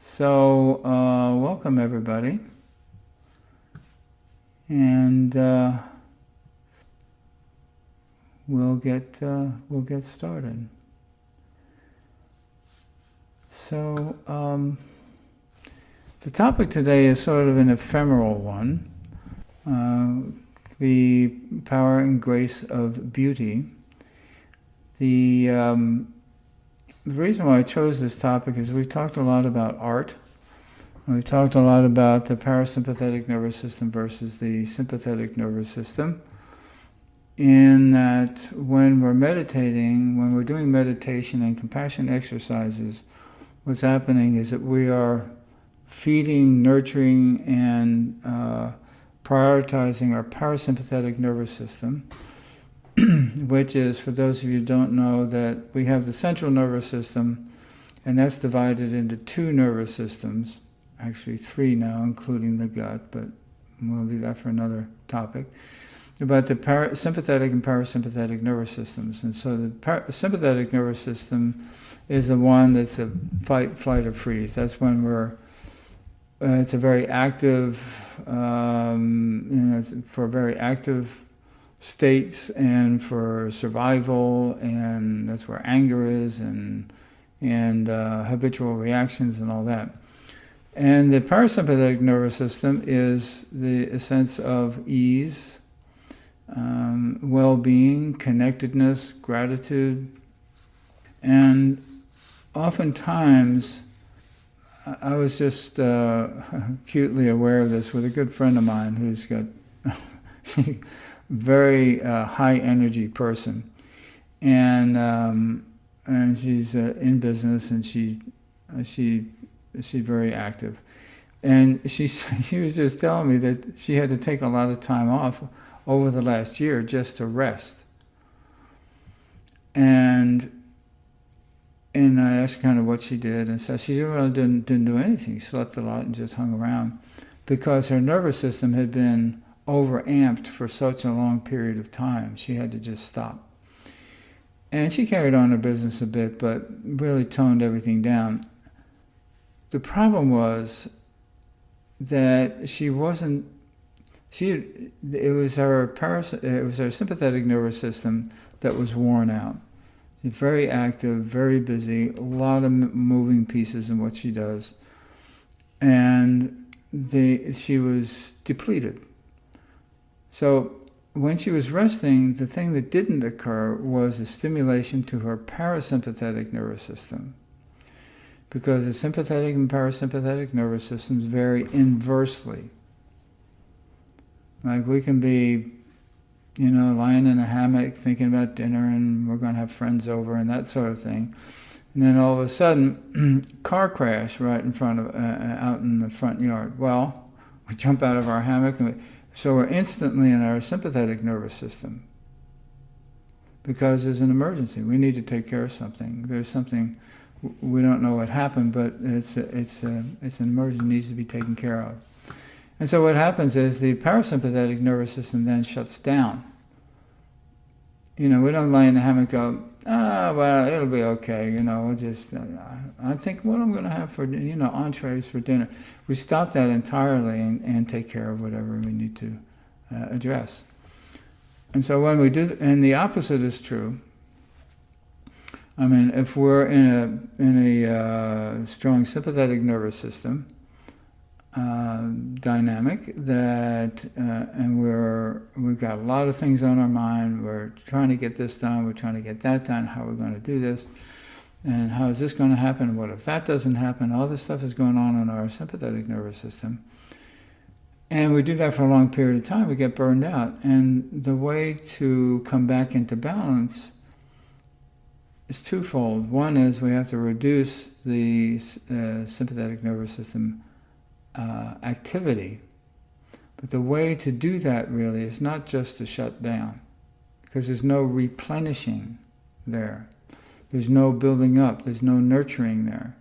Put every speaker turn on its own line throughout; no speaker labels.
So, welcome everybody, and we'll get started. So, the topic today is sort of an ephemeral one: the power and grace of beauty. The reason why I chose this topic is we've talked a lot about art. We've talked a lot about the parasympathetic nervous system versus the sympathetic nervous system. In that when we're meditating, when we're doing meditation and compassion exercises, what's happening is that we are feeding, nurturing, and prioritizing our parasympathetic nervous system, which is, for those of you who don't know, that we have the central nervous system, and that's divided into two nervous systems, actually three now, including the gut, but we'll leave that for another topic, about the sympathetic and parasympathetic nervous systems. And so the sympathetic nervous system is the one that's a fight, flight, or freeze. That's when it's a very active, for very active states and for survival, and that's where anger is and habitual reactions and all that. And the parasympathetic nervous system is a sense of ease, well-being, connectedness, gratitude. And oftentimes, I was just acutely aware of this with a good friend of mine who's got very high energy person, and she's in business, and she's very active, and she was just telling me that she had to take a lot of time off over the last year just to rest, and I asked kind of what she did, and so she really didn't do anything. She slept a lot and just hung around because her nervous system had been overamped for such a long period of time. She had to just stop. And she carried on her business a bit, but really toned everything down. The problem was that it was her sympathetic nervous system that was worn out. She's very active, very busy, a lot of moving pieces in what she does. And she was depleted. So when she was resting, the thing that didn't occur was a stimulation to her parasympathetic nervous system. Because the sympathetic and parasympathetic nervous systems vary inversely. Like we can be, lying in a hammock thinking about dinner and we're going to have friends over and that sort of thing. And then all of a sudden, car crash right in front of, out in the front yard. Well, we jump out of our hammock and so we're instantly in our sympathetic nervous system because there's an emergency. We need to take care of something. There's something, we don't know what happened, but it's an emergency, needs to be taken care of. And so what happens is the parasympathetic nervous system then shuts down. We don't lie in the hammock and go, well, it'll be okay, we'll just, I think what I'm going to have for, entrees for dinner. We stop that entirely and take care of whatever we need to address. And so when we do, and the opposite is true. I mean, if we're in a strong sympathetic nervous system dynamic and we've got a lot of things on our mind, we're trying to get this done, we're trying to get that done, how are we going to do this, and how is this going to happen, what if that doesn't happen, all this stuff is going on in our sympathetic nervous system. And we do that for a long period of time, we get burned out. And the way to come back into balance is twofold. One is we have to reduce the sympathetic nervous system activity. But the way to do that really is not just to shut down, because there's no replenishing there. There's no building up, there's no nurturing there.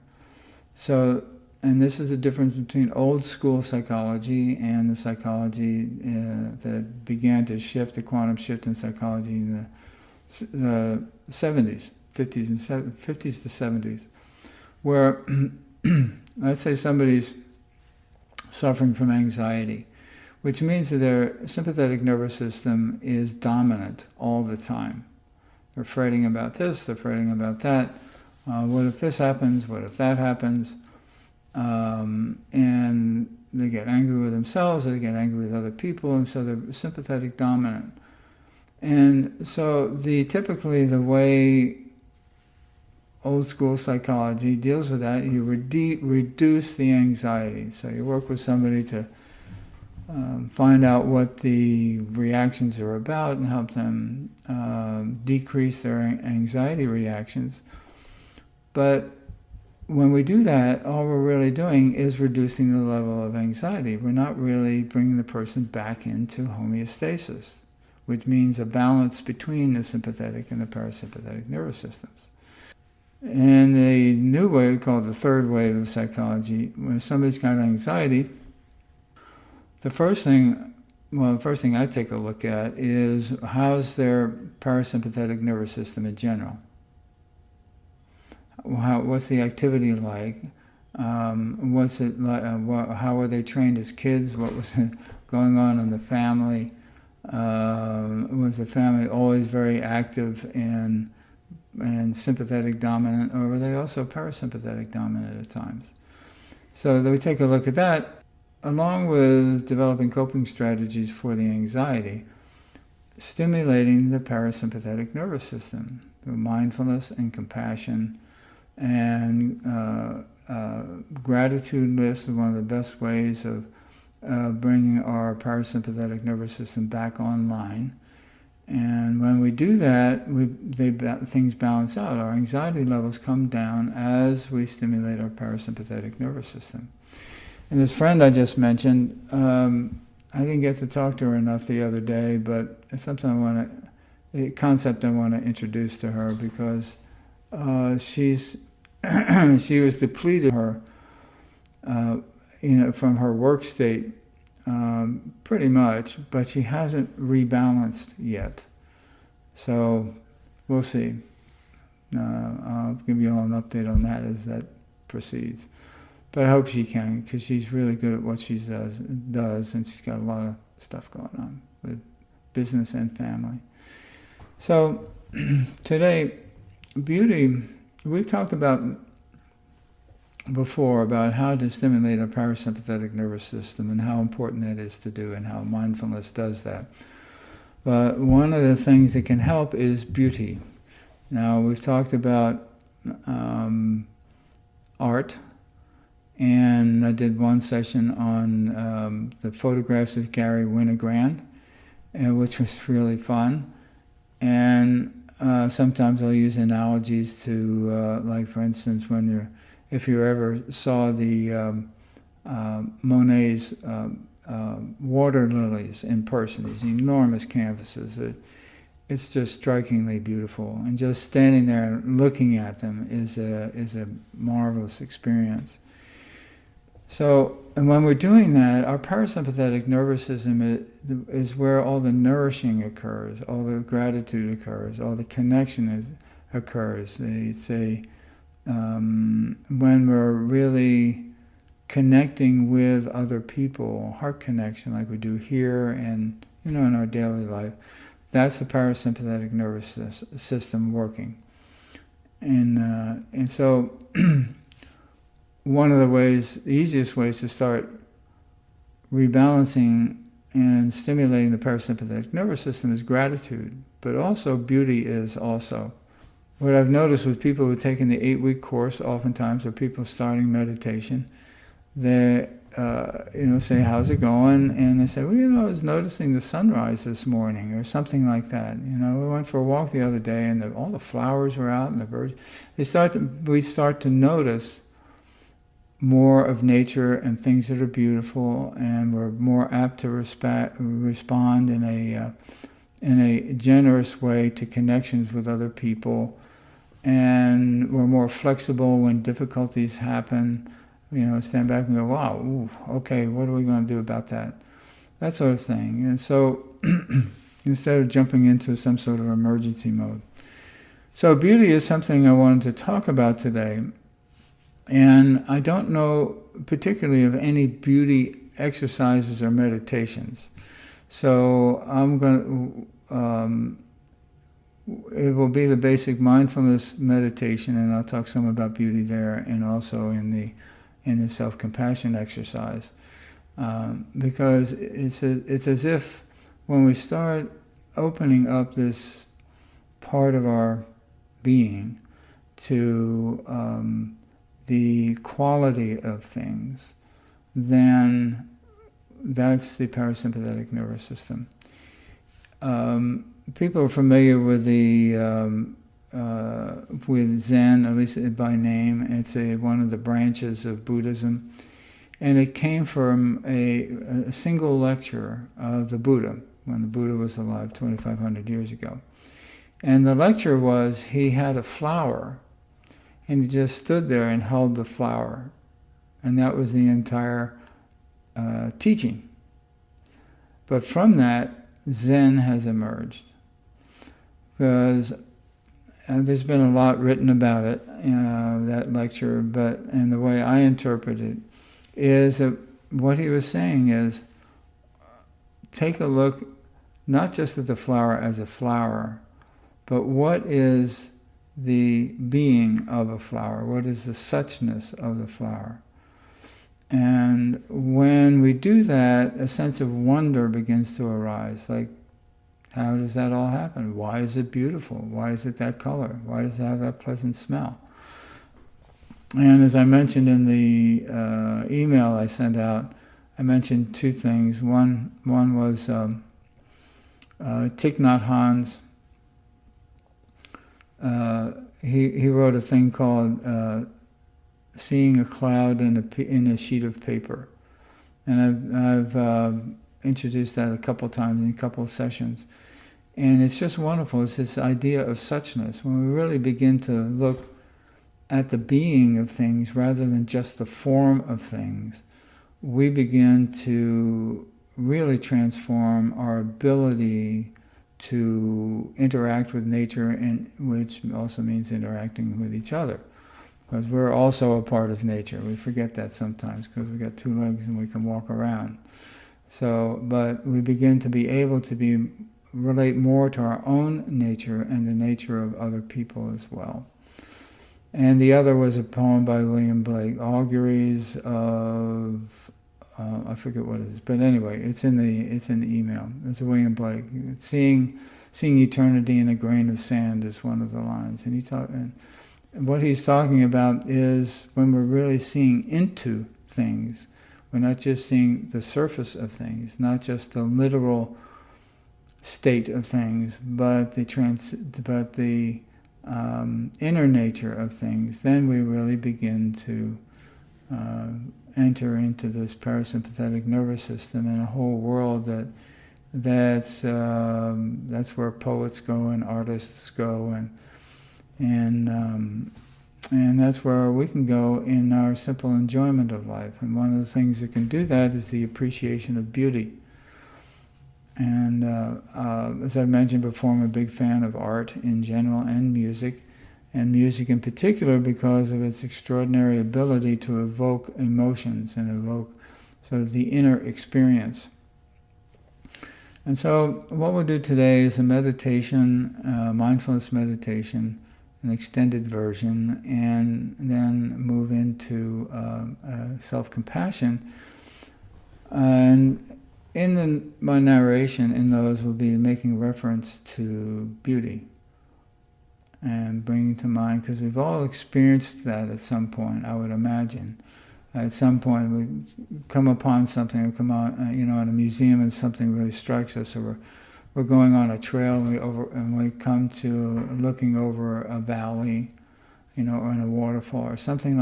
So, and this is the difference between old school psychology and the psychology that began to shift, the quantum shift in psychology in the 70s, 50s to 70s, where let's say somebody's suffering from anxiety, which means that their sympathetic nervous system is dominant all the time. They're fretting about this, they're fretting about that. What if this happens? What if that happens? And they get angry with themselves, they get angry with other people, and so they're sympathetic dominant. And so typically the way old school psychology deals with that, you reduce the anxiety. So you work with somebody to find out what the reactions are about and help them decrease their anxiety reactions. But when we do that, all we're really doing is reducing the level of anxiety. We're not really bringing the person back into homeostasis, which means a balance between the sympathetic and the parasympathetic nervous systems. And the new wave, called the third wave of psychology, when somebody's got anxiety, the first thing I take a look at is how's their parasympathetic nervous system in general. What's the activity like? What's it like? How were they trained as kids? What was going on in the family? Was the family always very active and sympathetic dominant, or were they also parasympathetic dominant at times? So we take a look at that, along with developing coping strategies for the anxiety, stimulating the parasympathetic nervous system through mindfulness and compassion. And gratitude-ness is one of the best ways of bringing our parasympathetic nervous system back online. And when we do that, things balance out. Our anxiety levels come down as we stimulate our parasympathetic nervous system. And this friend I just mentioned, I didn't get to talk to her enough the other day, but it's something a concept I want to introduce to her, because she was depleted from her work state pretty much, but she hasn't rebalanced yet. So we'll see. I'll give you all an update on that as that proceeds. But I hope she can, because she's really good at what she does, and she's got a lot of stuff going on with business and family. So today, beauty, we've talked about before about how to stimulate our parasympathetic nervous system and how important that is to do, and how mindfulness does that. But one of the things that can help is beauty. Now, we've talked about art, and I did one session on the photographs of Gary Winogrand, which was really fun. And sometimes I'll use analogies to, like for instance, if you ever saw the Monet's water lilies in person, these enormous canvases, it's just strikingly beautiful. And just standing there and looking at them is a marvelous experience. So, and when we're doing that, our parasympathetic nervous system is where all the nourishing occurs, all the gratitude occurs, all the connection occurs. They say when we're really connecting with other people, heart connection like we do here and in our daily life, that's the parasympathetic nervous system working. And so one of the easiest ways to start rebalancing and stimulating the parasympathetic nervous system is gratitude, but also beauty is also. What I've noticed with people who've taken the 8-week course, oftentimes, or people starting meditation, they say, how's it going? And they say, well, I was noticing the sunrise this morning, or something like that. We went for a walk the other day, and all the flowers were out, and the birds. We start to notice more of nature and things that are beautiful, and we're more apt to respond in a generous way to connections with other people, and we're more flexible when difficulties happen. Stand back and go, wow, ooh, okay, what are we going to do about that? That sort of thing. And so instead of jumping into some sort of emergency mode. So beauty is something I wanted to talk about today. And I don't know particularly of any beauty exercises or meditations. So I'm going to, it will be the basic mindfulness meditation, and I'll talk some about beauty there, and also in the self-compassion exercise, because it's as if when we start opening up this part of our being to the quality of things, then that's the parasympathetic nervous system. People are familiar with with Zen, at least by name. It's one of the branches of Buddhism, and it came from a single lecture of the Buddha when the Buddha was alive 2,500 years ago. And the lecture was, he had a flower, and he just stood there and held the flower, and that was the entire teaching. But from that, Zen has emerged, because there's been a lot written about it, that lecture, and the way I interpret it is that what he was saying is, take a look not just at the flower as a flower, but what is the being of a flower? What is the suchness of the flower? And when we do that, a sense of wonder begins to arise. Like, how does that all happen? Why is it beautiful? Why is it that color? Why does it have that pleasant smell? And as I mentioned in the email I sent out, I mentioned two things. One was Thich Nhat Hanh's. He wrote a thing called seeing a cloud in a sheet of paper, and I've introduced that a couple times in a couple of sessions, and it's just wonderful. It's this idea of suchness. When we really begin to look at the being of things rather than just the form of things, we begin to really transform our ability to interact with nature, and which also means interacting with each other, because we're also a part of nature. We forget that sometimes because we've got two legs and we can walk around. So, but we begin to be able to relate more to our own nature and the nature of other people as well. And the other was a poem by William Blake, Auguries of I forget what it is, but anyway, it's in the email. It's William Blake. Seeing eternity in a grain of sand is one of the lines, and what he's talking about is when we're really seeing into things, we're not just seeing the surface of things, not just the literal state of things, but the inner nature of things. Then we really begin to enter into this parasympathetic nervous system and a whole world that's where poets go and artists go, and that's where we can go in our simple enjoyment of life. And one of the things that can do that is the appreciation of beauty. And as I mentioned before, I'm a big fan of art in general and music in particular, because of its extraordinary ability to evoke emotions and evoke sort of the inner experience. And so what we'll do today is a meditation, mindfulness meditation, an extended version, and then move into self-compassion. And my narration in those will be making reference to beauty and bringing to mind, because we've all experienced that at some point, I would imagine. At some point we come upon something, or come out, in a museum, and something really strikes us, or we're going on a trail and we come to looking over a valley, or in a waterfall, or something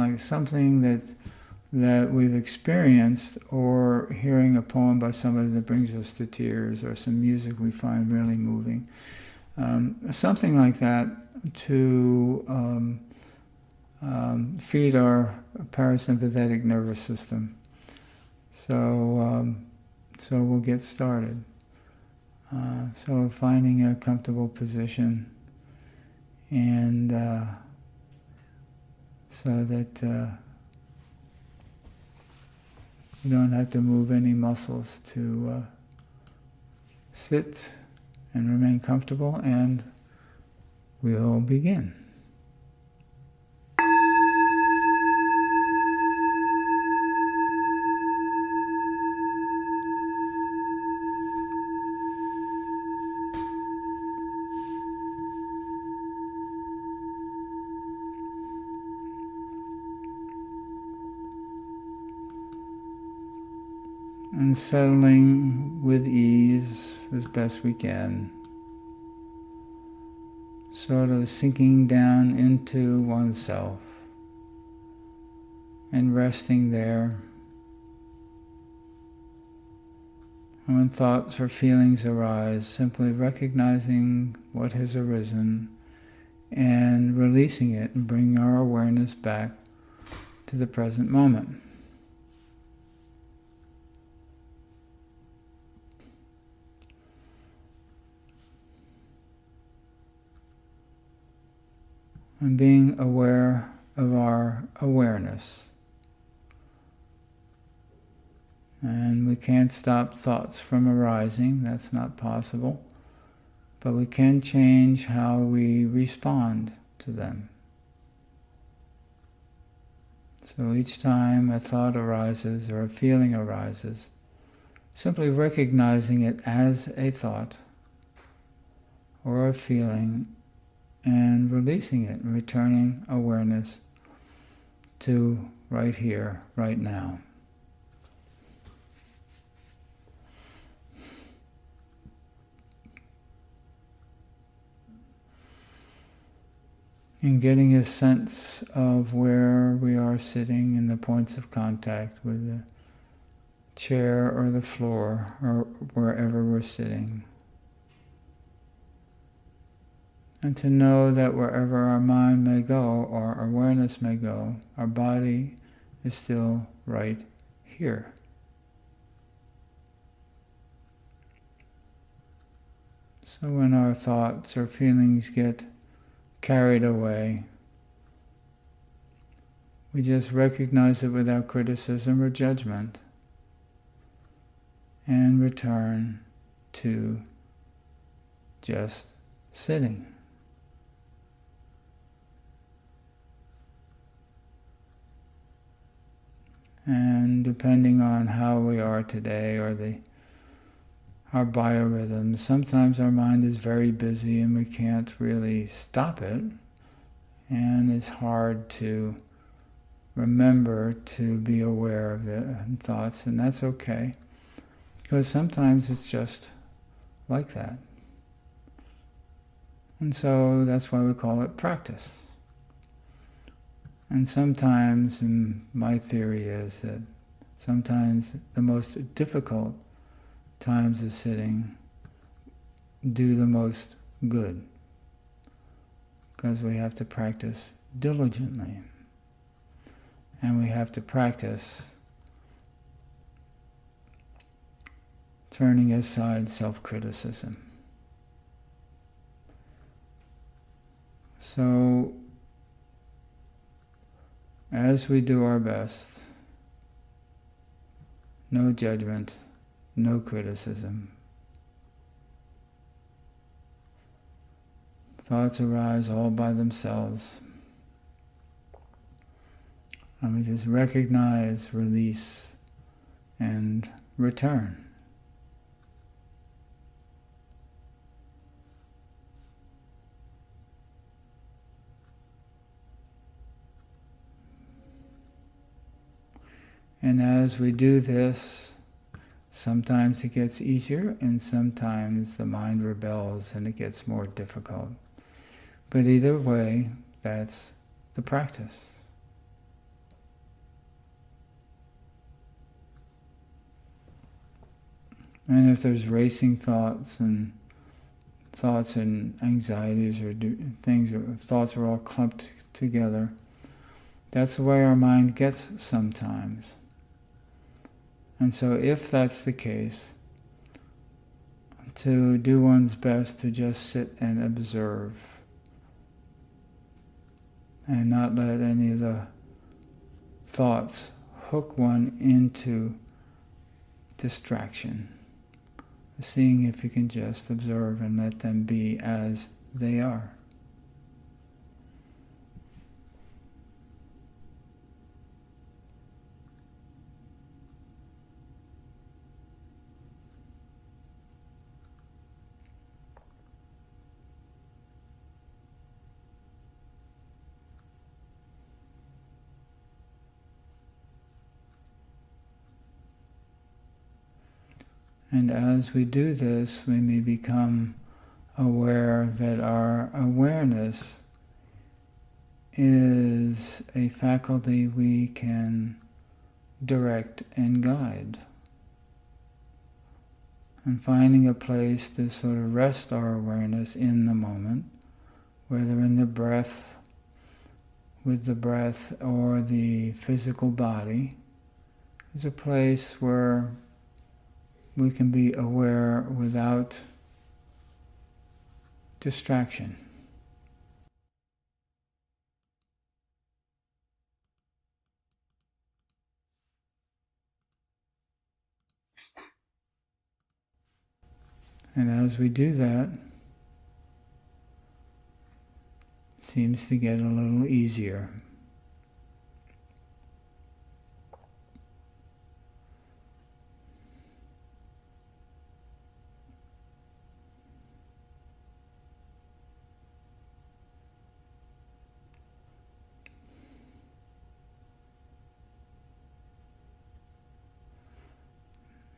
that we've experienced, or hearing a poem by somebody that brings us to tears, or some music we find really moving. Something like that to feed our parasympathetic nervous system. So we'll get started. So finding a comfortable position, and so that You don't have to move any muscles to sit and remain comfortable, and we'll begin. And settling with ease as best we can, sort of sinking down into oneself and resting there. And when thoughts or feelings arise, simply recognizing what has arisen and releasing it and bringing our awareness back to the present moment. And being aware of our awareness. And we can't stop thoughts from arising, that's not possible, but we can change how we respond to them. So each time a thought arises or a feeling arises, simply recognizing it as a thought or a feeling, and releasing it, and returning awareness to right here, right now. And getting a sense of where we are sitting and the points of contact with the chair or the floor or wherever we're sitting. And to know that wherever our mind may go, or our awareness may go, our body is still right here. So when our thoughts or feelings get carried away, we just recognize it without criticism or judgment and return to just sitting. And depending on how we are today or our biorhythms, sometimes our mind is very busy and we can't really stop it, and it's hard to remember to be aware of the thoughts, and that's okay, because sometimes it's just like that. And so that's why we call it practice. And sometimes, and my theory is that sometimes the most difficult times of sitting do the most good, because we have to practice diligently, and we have to practice turning aside self-criticism. So as we do our best, no judgment, no criticism. Thoughts arise all by themselves, and we just recognize, release, and return. And as we do this, sometimes it gets easier and sometimes the mind rebels and it gets more difficult. But either way, that's the practice. And if there's racing thoughts and anxieties or things, or thoughts are all clumped together, that's the way our mind gets sometimes. And so if that's the case, to do one's best to just sit and observe and not let any of the thoughts hook one into distraction. Seeing if you can just observe and let them be as they are. And as we do this, we may become aware that our awareness is a faculty we can direct and guide. And finding a place to sort of rest our awareness in the moment, whether in the breath, with the breath, or the physical body, is a place where we can be aware without distraction. And as we do that, it seems to get a little easier.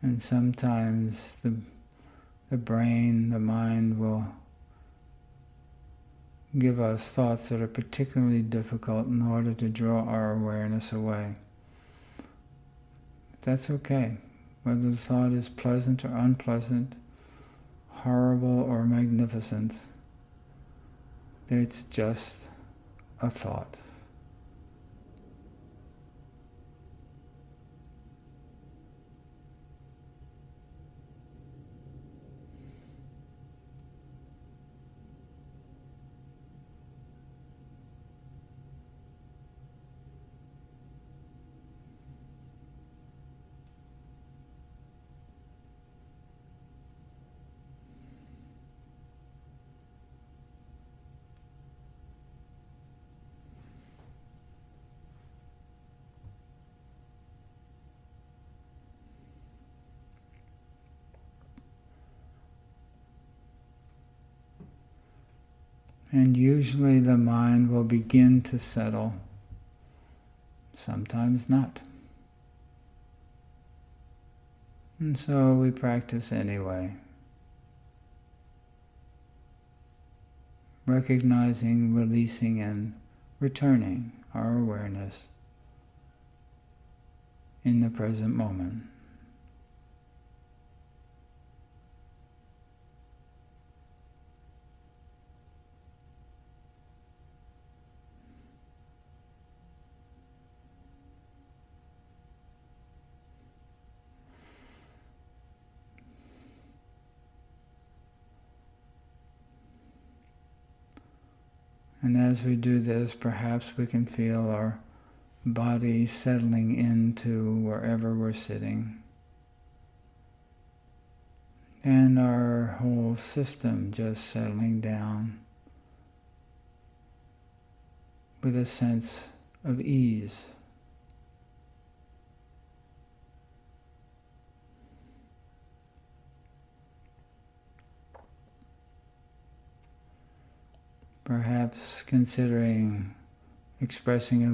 And sometimes the brain, the mind will give us thoughts that are particularly difficult in order to draw our awareness away. That's okay. Whether the thought is pleasant or unpleasant, horrible or magnificent, it's just a thought. And usually the mind will begin to settle, sometimes not. And so we practice anyway, recognizing, releasing, and returning our awareness in the present moment. And as we do this, perhaps we can feel our body settling into wherever we're sitting, and our whole system just settling down with a sense of ease. Perhaps considering expressing a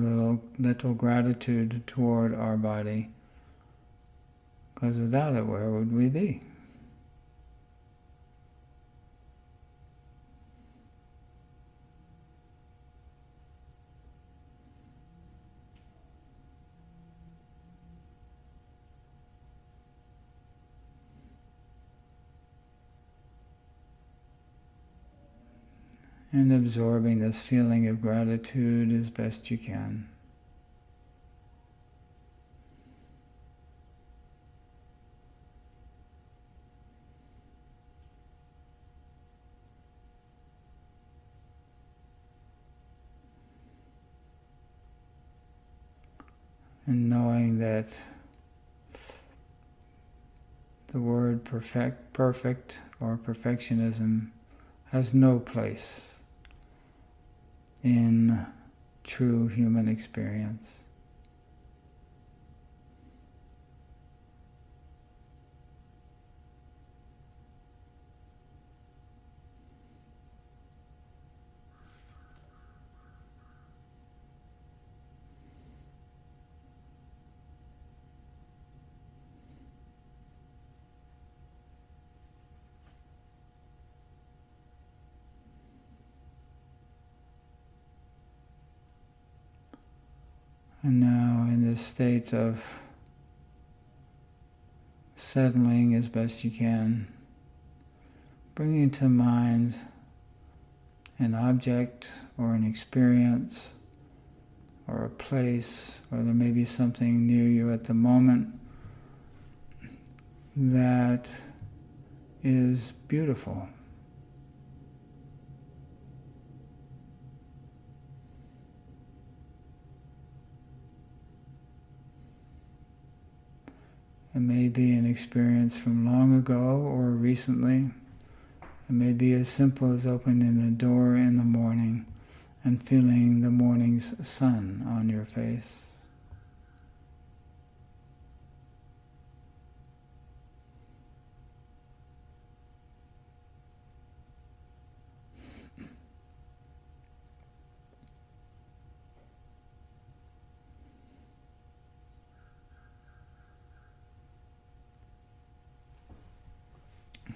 little gratitude toward our body, because without it, where would we be? And absorbing this feeling of gratitude as best you can. And knowing that the word perfect or perfectionism has no place in true human experience. And now in this state of settling as best you can, bringing to mind an object or an experience or a place, or there may be something near you at the moment that is beautiful. It may be an experience from long ago or recently. It may be as simple as opening the door in the morning and feeling the morning's sun on your face.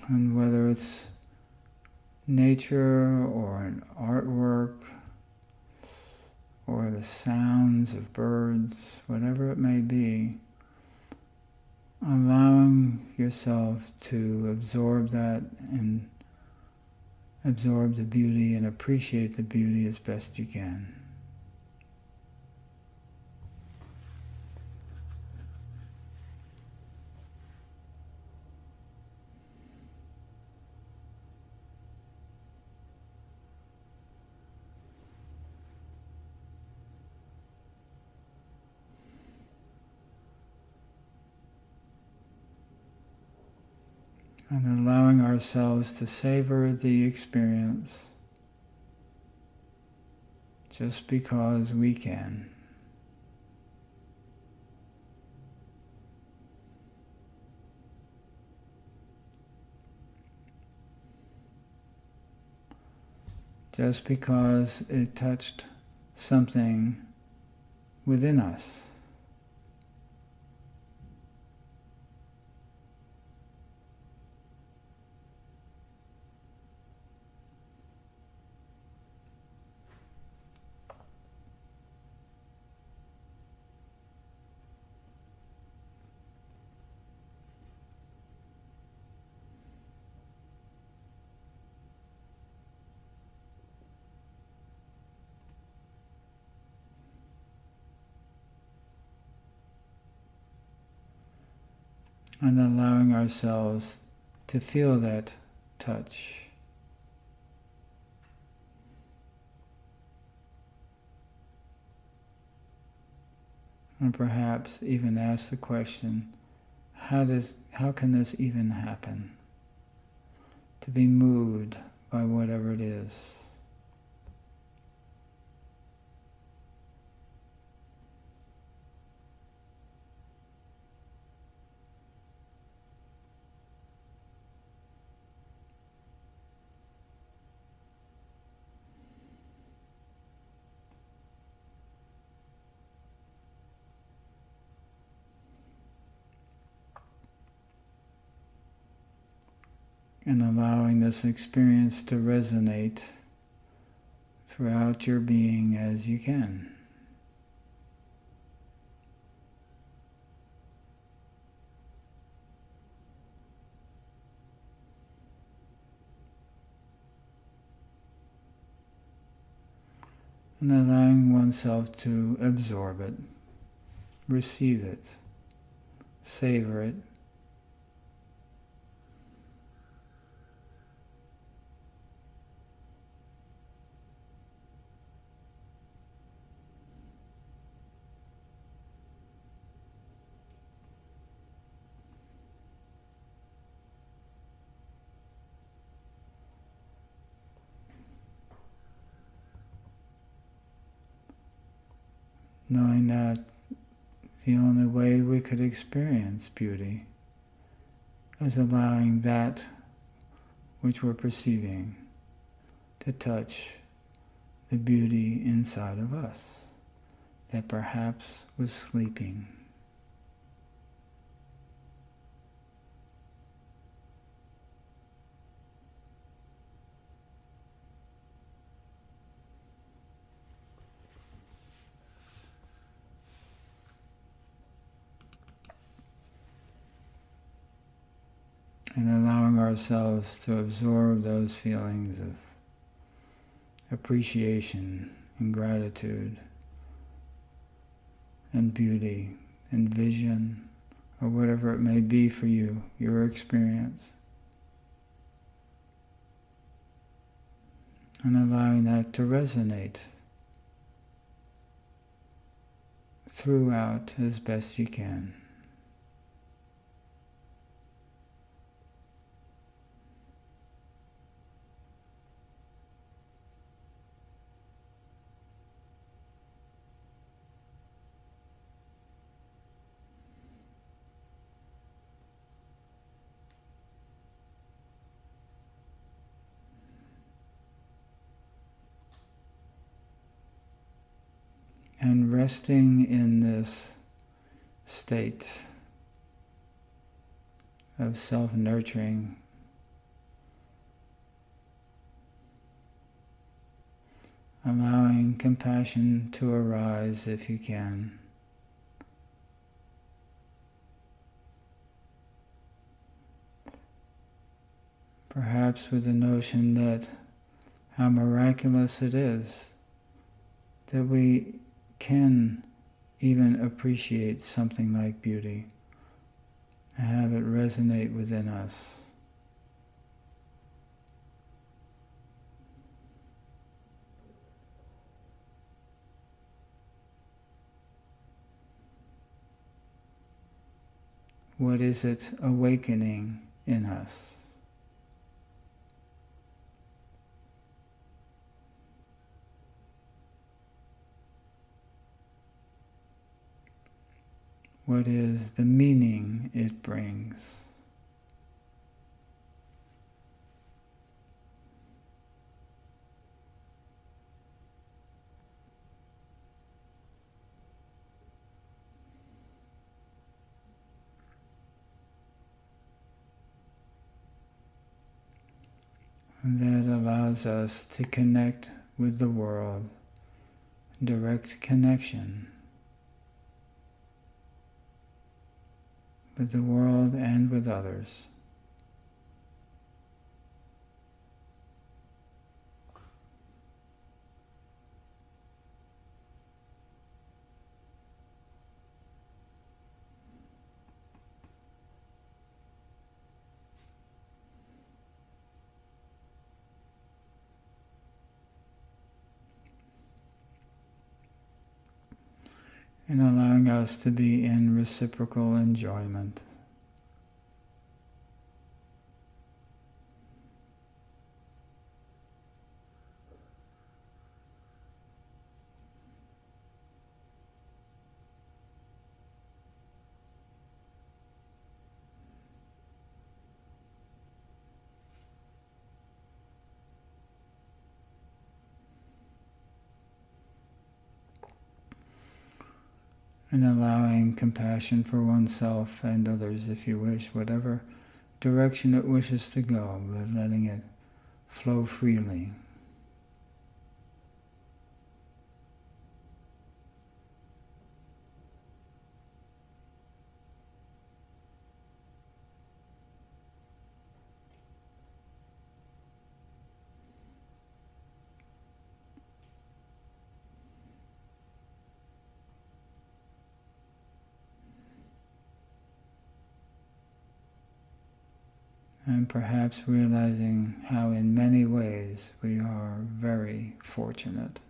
And whether it's nature or an artwork or the sounds of birds, whatever it may be, allowing yourself to absorb that and absorb the beauty and appreciate the beauty as best you can. And allowing ourselves to savor the experience just because we can. Just because it touched something within us. And allowing ourselves to feel that touch. And perhaps even ask the question, how can this even happen? To be moved by whatever it is. And allowing this experience to resonate throughout your being as you can. And allowing oneself to absorb it, receive it, savor it. knowing that the only way we could experience beauty is allowing that which we're perceiving to touch the beauty inside of us that perhaps was sleeping. And allowing ourselves to absorb those feelings of appreciation and gratitude and beauty and vision, or whatever it may be for you, your experience. And allowing that to resonate throughout as best you can. And resting in this state of self-nurturing, allowing compassion to arise if you can. Perhaps with the notion that how miraculous it is that we can even appreciate something like beauty and have it resonate within us. What is it awakening in us? What is the meaning it brings? And that allows us to connect with the world, direct connection with the world and with others. And allowing us to be in reciprocal enjoyment. And allowing compassion for oneself and others, if you wish, whatever direction it wishes to go, but letting it flow freely. And perhaps realizing how in many ways we are very fortunate.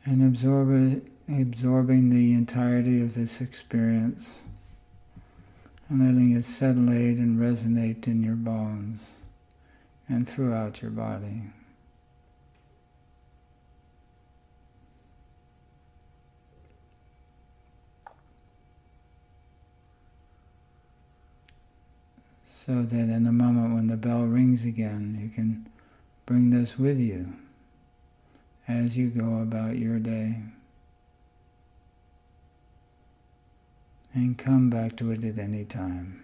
and absorbing the entirety of this experience and letting it settlate and resonate in your bones and throughout your body. So that in a moment when the bell rings again, you can bring this with you as you go about your day. And come back to it at any time.